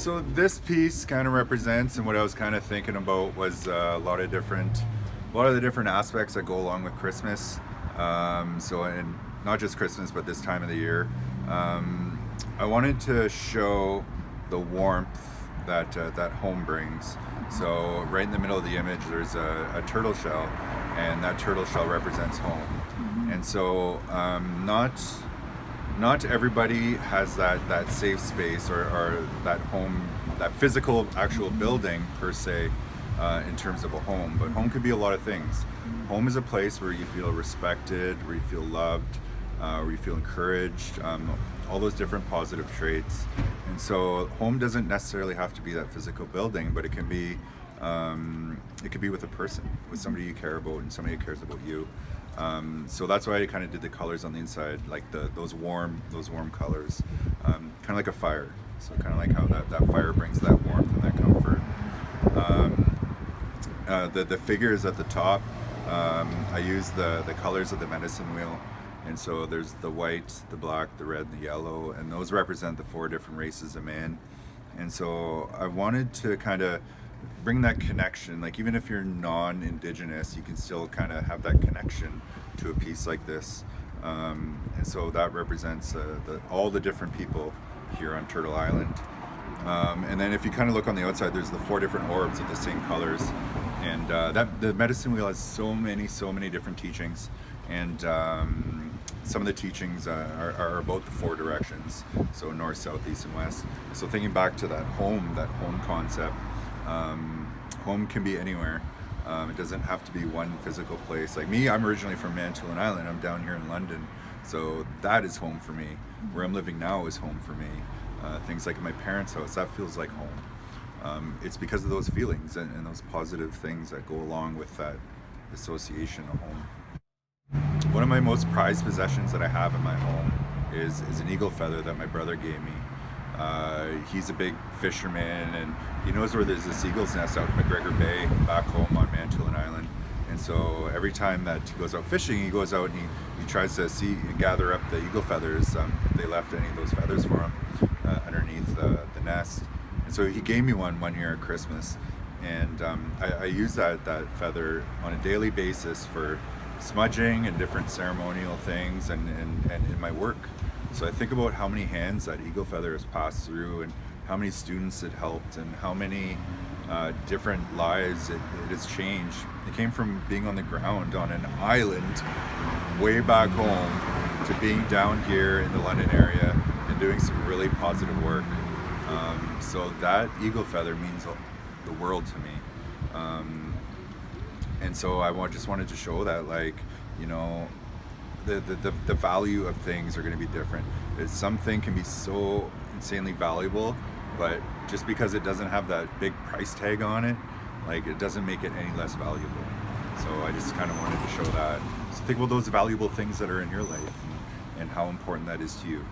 So this piece kind of represents, and what I was kind of thinking about was a lot of the different aspects that go along with Christmas. And not just Christmas, but this time of the year. I wanted to show the warmth that home brings. So right in the middle of the image, there's a turtle shell, and that turtle shell represents home. And so not everybody has that safe space or that home, that physical actual building per se, in terms of a home. But home could be a lot of things. Home is a place where you feel respected, where you feel loved, where you feel encouraged, all those different positive traits. And so home doesn't necessarily have to be that physical building, but it can be with a person, with somebody you care about and somebody who cares about you. So that's why I kind of did the colors on the inside, like those warm colors, kind of like a fire. So kind of like how that fire brings that warmth and that comfort. The figures at the top, I use the colors of the medicine wheel. And so there's the white, the black, the red, and the yellow, and those represent the 4 different races of man. And so I wanted to kind of bring that connection, like even if you're non-Indigenous, you can still kind of have that connection to a piece like this. And so that represents all the different people here on Turtle Island. And then if you kind of look on the outside, there's the 4 different orbs of the same colors. And the medicine wheel has so many different teachings. And some of the teachings are about the 4 directions, so north, south, east, and west. So thinking back to that home concept, home can be anywhere. It doesn't have to be one physical place. Like me, I'm originally from Manitoulin Island. I'm down here in London, so that is home for me. Where I'm living now is home for me. Things like my parents' house, that feels like home. It's because of those feelings and those positive things that go along with that association of home. One of my most prized possessions that I have in my home is an eagle feather that my brother gave me. He's a big fisherman, and he knows where there's this eagle's nest out in McGregor Bay back home on Manitoulin Island. And so every time that he goes out fishing, he goes out and he tries to gather up the eagle feathers, if they left any of those feathers for him underneath the nest. And so he gave me one year at Christmas, and I use that feather on a daily basis for smudging and different ceremonial things and in my work. So I think about how many hands that eagle feather has passed through, and how many students it helped, and how many different lives it has changed. It came from being on the ground on an island way back home to being down here in the London area and doing some really positive work. So that eagle feather means the world to me. And so I just wanted to show that, like, you know, the value of things are going to be different. Something can be so insanely valuable, but just because it doesn't have that big price tag on it, like, it doesn't make it any less valuable. So I just kind of wanted to show that. So think about those valuable things that are in your life and how important that is to you.